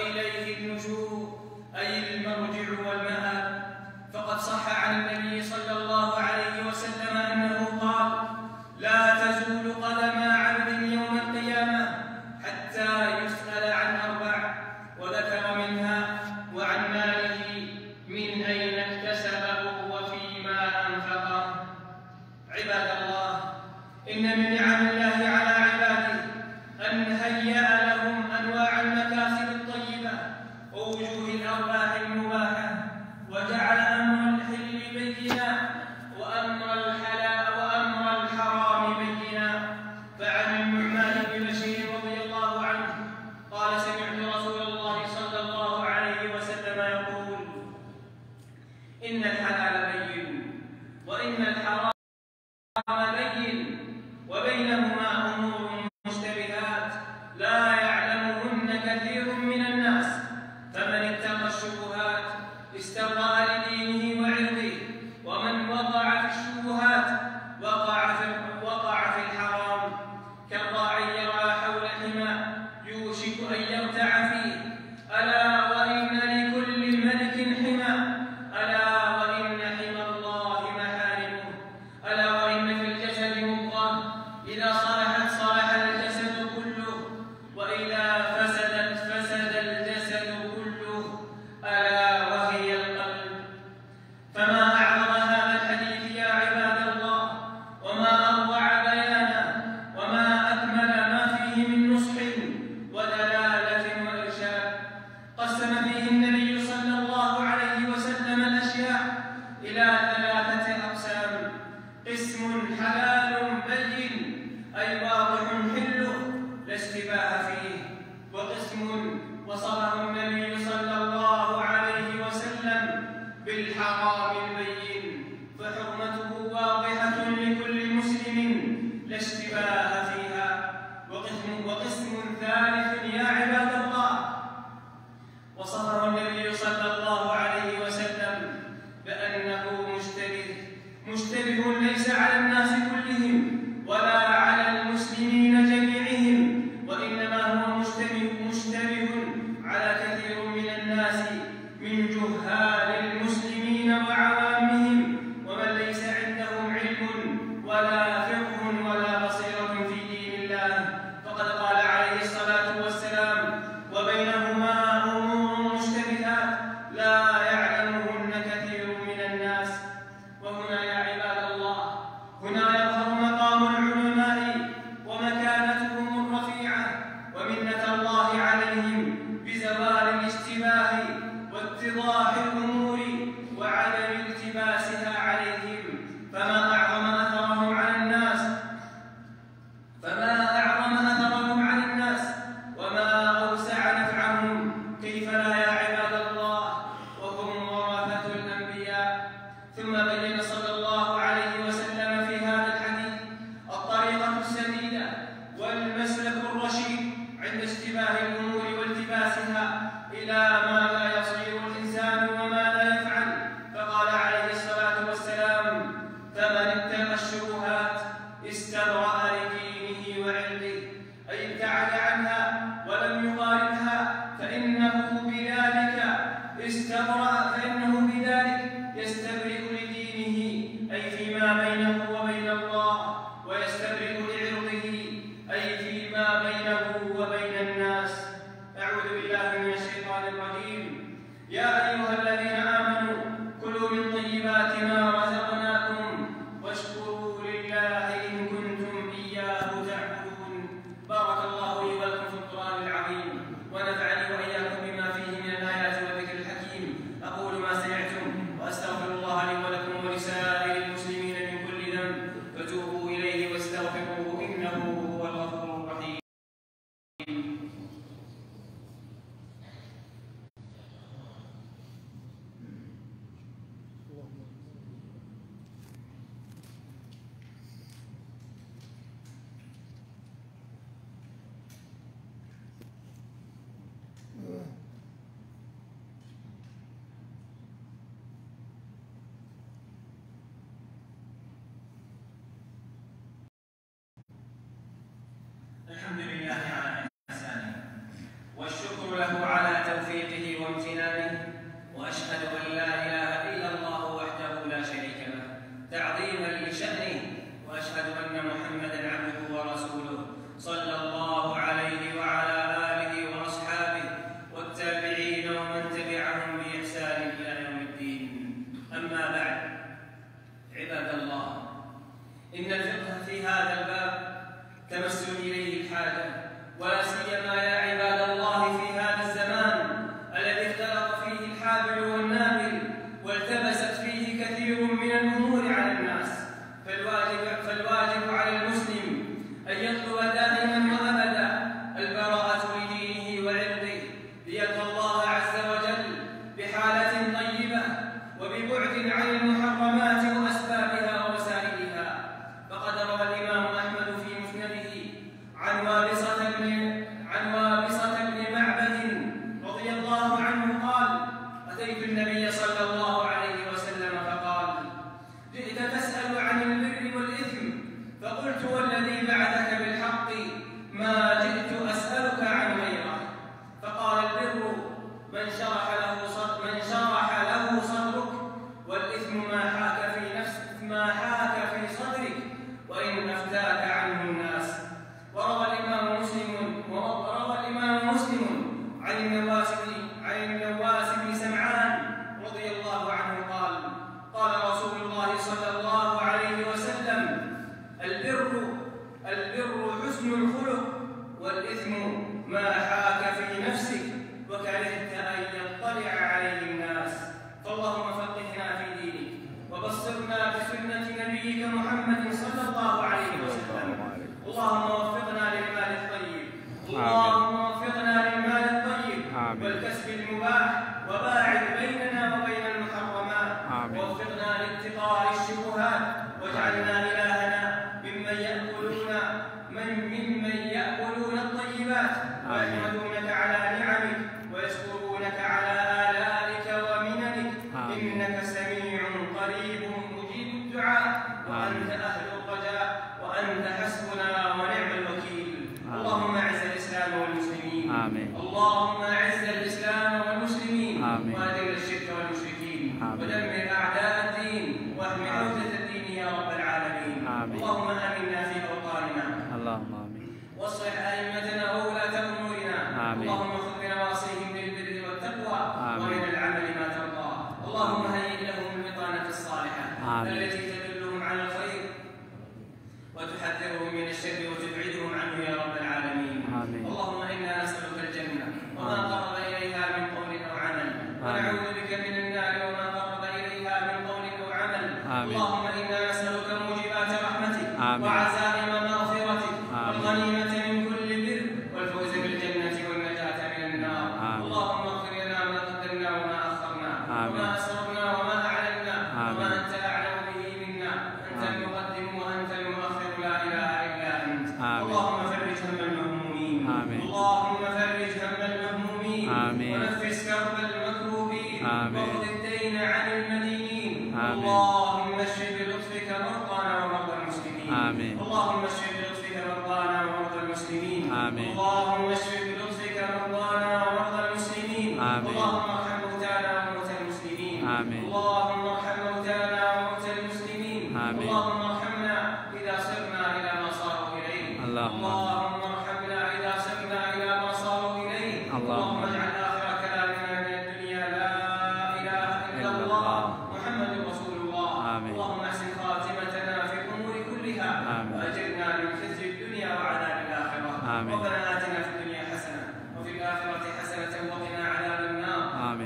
وإليه النشور أي المرجع والمآب. فقد صح عن النبي صلى الله عليه وسلم أنه قال: لا تزول قدم عبد يوم القيامة حتى يسأل عن أربع، وذكر منها: وعن ماله من أين اكتسبه وفيما أنفقه. عباد الله، إن من نعم الله على عباده أن هيأ لهم أنواع المكاسب الطيبة ووجوه الأرباح المباحة، وجعل أمر الحل بينا وأمر الحرام بينا. فعن النعمان بن بشير رضي الله عنه قال: سمعت رسول الله صلى الله عليه وسلم يقول: إن الحلال بين وإن الحرام بين وبينهما أمور مشتبهات لا يعلمهن كثير من الناس، فمن اتقى الشبهات استبرأ لدينه وعرضه، ومن وقع في الشبهات وقع في الحرام. كالراعي يرعى حول الحمى يوشك أن يرتع فيه، ألا وإن لكل ملك حمى، ألا وإن حمى الله محارمه، ألا وإن في الجسد مضغة إذا صلحت صلح الجسد كله، وإذا فسدت فسد الجسد كله، ألا وهي القلب. فما أعظم هذا الحديث يا عباد الله، وما أروع بيانه، وما أكمل ما فيه من نصح ودلالة وإرشاد. قسم فيه النبي صلى الله عليه وسلم الأشياء إلى 3 أقسام: قسم حلال بين أي واضح حله لا اشتباه فيه، وقسم وصفه النبي صلى الله عليه وسلم بالحرام البين، فحرمته واضحة لكل مسلم لا اشتباه فيها. وقسم ثالث يا عباد الله وصفه النبي صلى الله عليه وسلم بأنه مشتبه ليس على الناس كلهم ولا على المسلمين جميعهم، وإنما هو مشتبه على كثير من الناس من جهال المسلمين وعوامهم، ومن ليس عندهم علم ولا فقه ولا بصيرة في دين الله. فقد قال عليه الصلاة والسلام: وبينهما أمور مشتبهات لا يعلمهن كثير من الناس. وهنا يا عباد الله، هنا يظهر مقام العلماء ومكانتهم الرفيعة ومنة الله عليهم بزوال الاشتباه واتضاح الأمور وعدم التباسها عليهم. فما أعظم أثرهم على الناس وما أوسع نفعهم. كيف لا يا عباد الله، وهم ورثة الأنبياء. ثم بين صلى الله عليه وسلم في هذا الحديث الطريقة السديدة والمسلك الرشيد عند اشتباه الأمور والتباسها إلى ما لا يصير الإنسان وما لا يفعل. فقال عليه الصلاة والسلام: فمن اتقى الشبهات استبرأ لدينه وعرضه، أي ابتعد عنها ولم يقاربها، فإنه بذلك يستبرئ لدينه، أي فيما بينه وبين الله، ويستبرئ لعرضه، أي فيما بينه وبين الناس. أعوذ بالله من الشيطان الرجيم. يا أيها الذين آمنوا كلوا من طيبات ما رزقناكم واشكروا لله إن كنتم إياه تعبدون. بارك الله لي ولكم في القرآن العظيم، ونفعني وإياكم بما فيه من الآيات والذكر الحكيم. أقول ما سمعتم وأستغفر الله لي ولكم ولسائر المسلمين من كل ذنب، فتوبوا إليه واستغفروه إنه هو الغفور الرحيم. الحمد لله على إحسانه، والشكر له على توفيقه وأشهد أن لا إله إلا الله وحده لا شريك له تعظيما لشأنه، وأشهد أن محمدًا عبده ورسوله صلى الله عليه وعلى آله وأصحابه والتابعين ومن تبعهم بإحسان إلى يوم الدين. أما بعد، عباد الله، إن الفقه في هذا الباب تمس إليه الحاجة، ولا سيما يا عباد الله في هذا الزمان الذي اختلط فيه الحابل والنابل والتبست فيه كثير من الأمور على الناس، فالواجب على المسلم أن يطلب دائما وأبدا البراءة لدينه وعرضه، ليلقى الله عز وجل بحالة طيبة وببعد عن المحرمات وأسبابها ووسائلها. فقد روى الإمام أحمد في مسنده عن وابصة بن معبد رضي الله عنه قال: أتيت النبي صلى الله عليه وسلم فقال: جئت تسأل عن البر والإثم، فقلت والذي بعثك بالحق ما جئت أسألك عن غيره. فقال: البر من شرح له صدرك، والإثم ما حاك في صدرك وإن أفتاك عنه الناس. وروى الإمام مسلم عن النواس بن سمعان رضي الله عنه قال: قال رسول الله صلى الله عليه وسلم: البر حسن الخلق، والإثم ما حاك في نفسك وكرهت أن يطلع عليه الناس. فاللهم فقهنا في دينك وبصرنا بسنة نبيك محمد صلى الله عليه وسلم. اللهم وفقنا للمال الطيب، اللهم وفقنا للمال الطيب والكسب المباح، وباعد بيننا وبين المحرمات، ووفقنا لاتقاء الشبهات، واجعلنا إلهنا ممن يأكلون الطيبات ويحمدونك على نعمك ويشكرونك على آلائك ومننك، إنك سميع قريب مجيب الدعاء، وأنت أهل الرجاء، وأنت حسبنا ونعم الوكيل. اللهم أعز الإسلام والمسلمين، اللهم أعز الإسلام والمسلمين، وأذل الشرك والمشركين، ودمر أعداء الدين، واحم عودة الدين يا رب العالمين. اللهم آمنا في أوطاننا، واصلح أئمتنا وولاة أمورنا، اللهم خذ بنواصيهم للبر والتقوى ومن العمل ما ترضى. اللهم هيئ لهم البطانة الصالحة التي تدلهم على الخير وتحذرهم من الشر وتبعدهم عنه يا رب العالمين. اللهم إنا نسألك الجنة وما قرب إليها من قول أو عمل، ونعوذ بك من النار وما قرب إليها من قول أو عمل. اللهم إنا نسألك موجبات رحمتك وعزائم مغفرتك والغنيمة من كل بر والفوز بالجنة والنجاة من النار. اللهم اغفر لنا ما قدمنا وما أخرنا وما أسررنا وما أعلنا وما أنت أعلم به منا، أنت المقدم وأنت المؤخر، لا إله إلا أنت. اللهم فرج هم المهمومين، اللهم فرج هم المهمومين، ونفس كرب المكروبين، واقض الدين عن المدينين. اللهم اشف بلطفك مرضانا ومرضى المسلمين، اللهم اشف بلطفك مرضانا ومرضى المسلمين، اللهم اشف بلطفك مرضانا ومرضى المسلمين، اللهم ارحم موتانا وموتى المسلمين، اللهم ارحم موتانا وموتى المسلمين، اللهم ارحمنا إذا صرنا إلى ما صاروا إليه، اللهم ارحمنا إذا صرنا إلى ما صاروا إليه. اللهم اجعل آخر كلامنا من الدنيا لا إله إلا الله محمد رسول الله. اللهم احسن خاتمتنا في الأمور كلها، وأجرنا من خزي الدنيا وعذاب الآخرة. ربنا آتنا في الدنيا حسنة وفي الآخرة حسنة وقنا عذاب النار.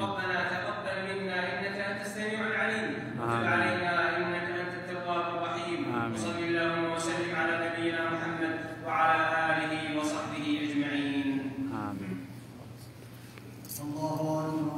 ربنا تقبل منا إنك أنت السميع العليم، وتب علينا إنك أنت التواب الرحيم. وصل اللهم وسلم على نبينا محمد وعلى آله وصحبه أجمعين. الله أكبر.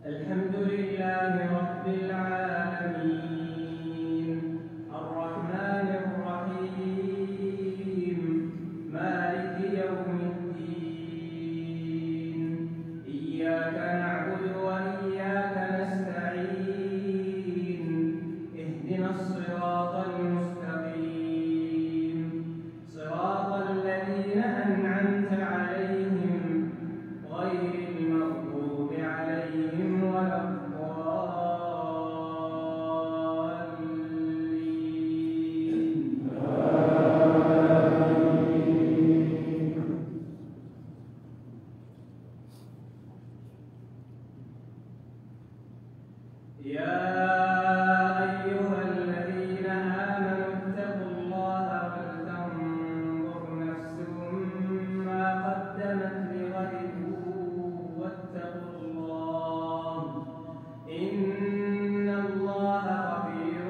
الحمد لله رب العالمين الرحمن الرحيم مالك يوم الدين إياك نعبد وإياك نستعين اهدنا الصراط المستقيم صراط الذين أنعمت عليهم غير المغضوب عليهم ولا يا أيها الذين آمنوا اتقوا الله ولتنظر نفس ما قدمت لغد واتقوا الله إن الله خبير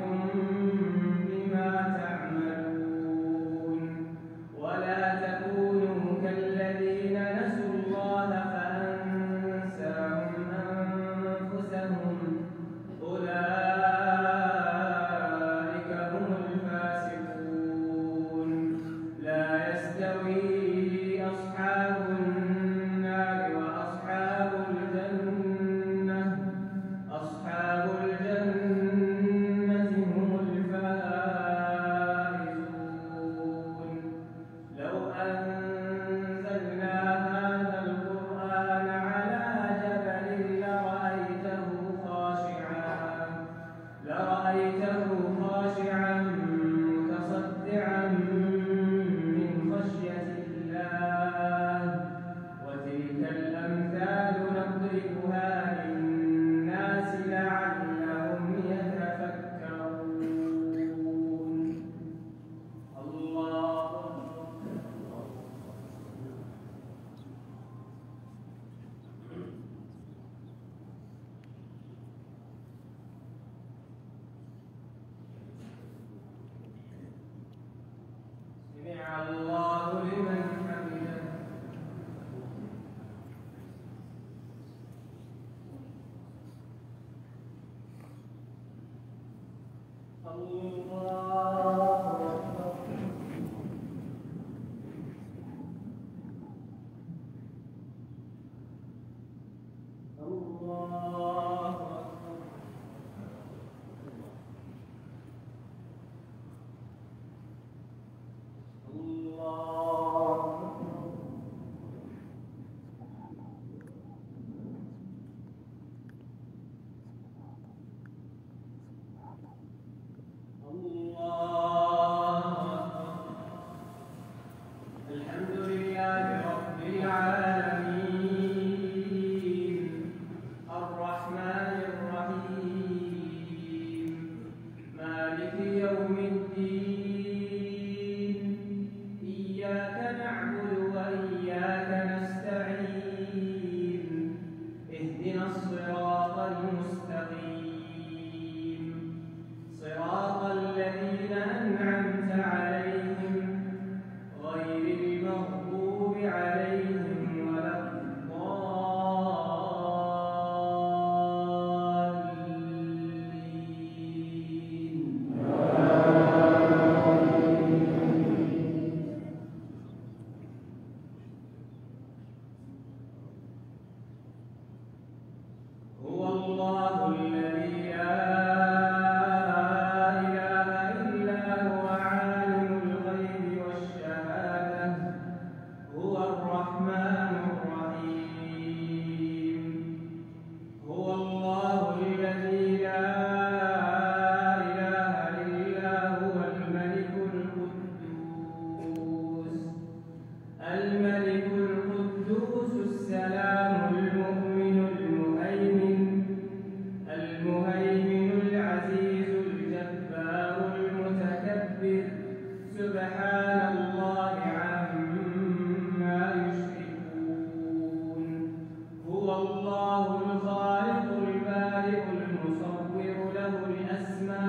بما تعملون ولا تكونوا كالذين نسوا الله فأنساهم أنفسهم أولئك هم الفاسقون لا يستوي أصحاب النار وأصحاب الجنة أصحاب الجنة هم الفائزون لو أنزلنا هذا القرآن على جبل لرأيته خاشعا متصدعا من خشية الله وتلك الأمثال نضربها للناس لعلهم يتفكرون الله سمع الله لمن حمده الله أكبر الله أكبر الله يصور له الأسماء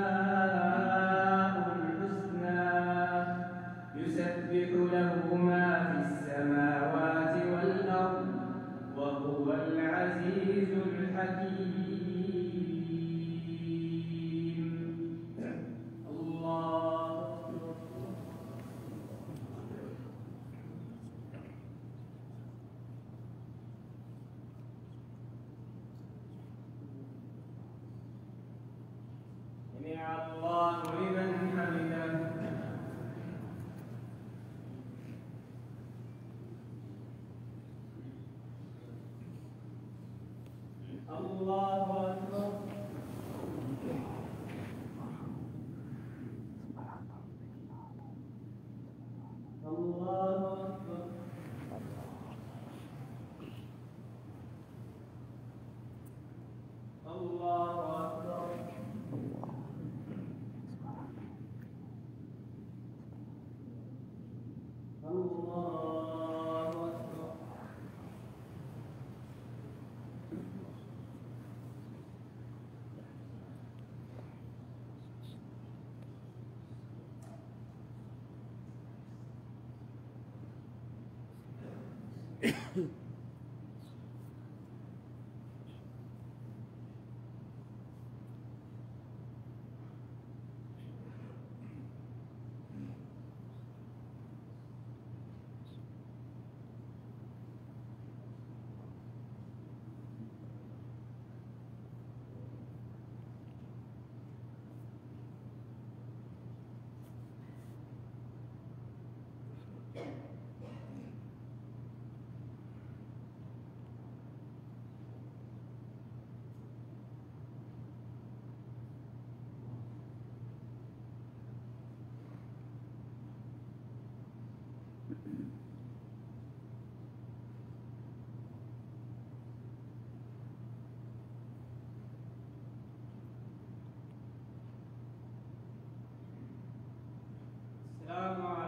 الحسنى يسبح له ما في السماوات والأرض وهو العزيز الحكيم. سمع الله لمن حمده. الله أكبر. الله أكبر. الله أكبر. الله أكبر. السلام عليكم.